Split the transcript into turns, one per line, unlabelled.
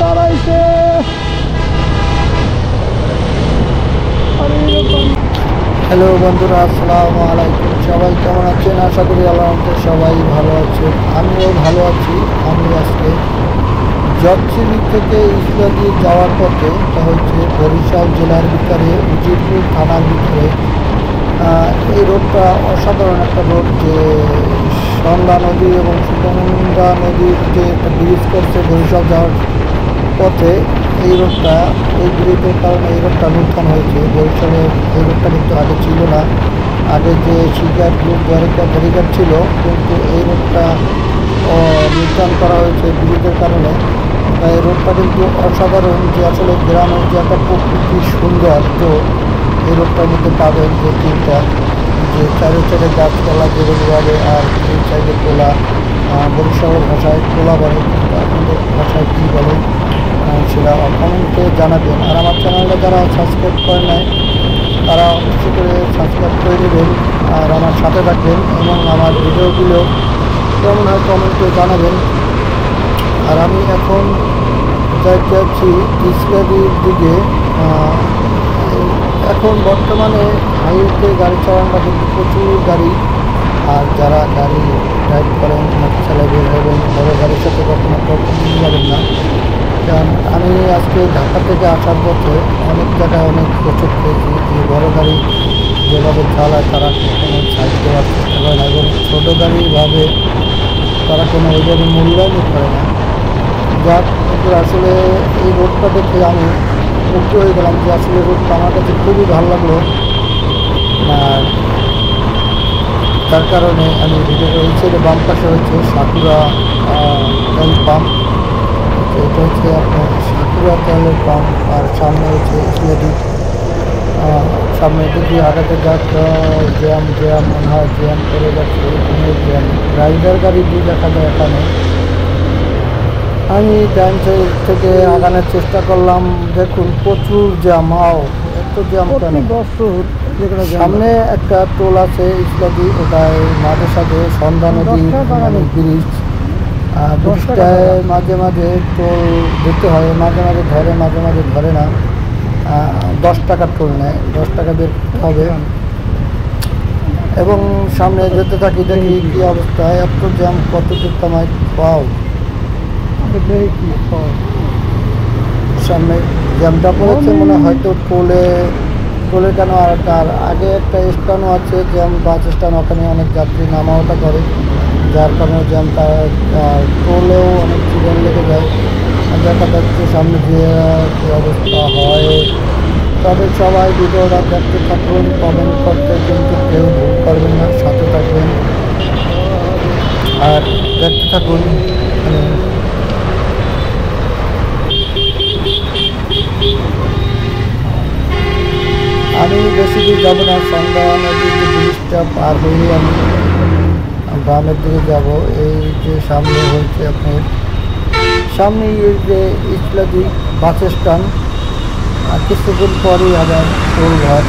দাঁড়াইছে। হ্যালো বন্ধুরা, আসসালামু আলাইকুম। সবাই কেমন আছেন? আশা করি আল্লাহর সবাই ভালো আছেন। আমিও ভালো আছি। আমি আজকে জবচিলি থেকে ইসলাদি যাওয়ার পথে, এটা হচ্ছে বরিশাল জেলার ভিতরে উজিরপুর থানার ভিতরে। এই রোডটা অসাধারণ একটা রোড, যে সন্ধ্যা নদী এবং সুগন্ধা নদীর যে একটা ব্রিজ করছে বরিশাল যাওয়ার পথে। এই রোডটা, এই ব্রিজের কারণে এই রোডটা নূতন হয়েছে। বরিশালে এই রোডটা কিন্তু আগে ছিল না। আগে যে শিকার গ্রুপ ব্যারিকেড ছিল, কিন্তু এই রোডটা নূতন করা হয়েছে ব্রিজের কারণে। এই রোডটা কিন্তু অসাধারণ, যে আসলে গ্রামের যে একটা প্রকৃতির সৌন্দর্য এই রোডটার মধ্যে পাবেন। যে তিনটা, যে চারি চারে গাছপালা যেভাবে, আর তিন সাইডে কোলা, বরিশালের ভাষায় কোলা বলে, কিন্তু আপনাদের ভাষায় কী বলে সেটা কমেন্টে জানাবেন। আর আমার চ্যানেলটা যারা সাবস্ক্রাইব করে নেয় তারা অবশ্যই করে সাবস্ক্রাইব করে দেবেন, আর আমার সাথে থাকবেন এবং আমার ভিডিওগুলো কেমন হয় কমেন্টে জানাবেন। আর আমি এখন যাইতে যাচ্ছি ইসলাদির দিকে। এখন বর্তমানে হাইওয়েতে গাড়ি চালানোটা কিন্তু প্রচুর গাড়ি, আর যারা গাড়ি ড্রাইভ করেন মোটরসাইকেলে বের হবেন, বড় গাড়ির সাথে কখনো যাবেন না। কারণ আমি আজকে ঢাকা থেকে আসার পথে অনেক জায়গায় অনেক প্রচুর পেয়েছি, যে বড় গাড়ি যেভাবে চালায় তারা কোনো সাইড দেওয়ার চেষ্টা করে না, এবং ছোটো গাড়িভাবে তারা কোনো ওইভাবে মূল্যায়নই করে না। যাক, কিন্তু আসলে এই রোডটা দেখে আমি মুগ্ধ হয়ে গেলাম, যে আসলে রোডটা আমার কাছে খুবই ভালো লাগলো। আর তার কারণে আমি ভিডিওটা এই সাইডে বাম পাশে হচ্ছে সাকুরা তেল পাম্প। এটা হচ্ছে আপনার সাকুরা তেলের পাম্প, আর সামনে হচ্ছে ইসলাদি। সামনে দিকে আগাতে যাক, জ্যাম মনে হয়, জ্যাম করে যাচ্ছে, অনেক জ্যাম। রাইডার গাড়ি দিয়ে দেখা যায় এখানে। আমি ডান সাইড থেকে আগানোর চেষ্টা করলাম, দেখুন প্রচুর জ্যাম। এত জ্যাম কেন? সামনে একটা টোল আছে ইসলাদি, ওটায় মাঝে সাথে সন্ধ্যা নদী ব্রিজ। ব্রিজটায় মাঝে মাঝে টোল দিতে হয়, মাঝে মাঝে ধরে, মাঝে মাঝে ধরে না। 10 টাকার টোল নেয়, 10 টাকা বের করতে হবে। এবং সামনে যেতে থাকি, দেখি কী অবস্থা, এত জ্যাম, কত দূর আমায় পাও। সামনে জ্যামটা পড়েছে মনে হয়তো টোলে কেন। আর তার আগে একটা স্ট্যান্ডও আছে, জ্যাম বাস স্ট্যান্ড, ওখানে অনেক যাত্রী নামা ওঠা করে, যার কারণে জ্যামটা টোলেও অনেক চিকেন লেগে যায়। দেখা যাচ্ছে সামনে যে কী অবস্থা হয়। তবে সবাই ভিডিওটা দেখতে থাকুন, কমেন্ট করতে কিন্তু কেউ ভুল করবেন না, সাথে থাকবেন আর দেখতে থাকুন। আমি বেশি দূর যাবো না, সন্ধ্যা নদীর যে ব্রিজটা পার হয়ে আমি বামের দিকে যাব। এই যে সামনে হচ্ছে আপনার সামনে এই যে ইসলাদি বাস স্ট্যান্ড, আর কিছুক্ষণ পরেই আবার টোল ঘর।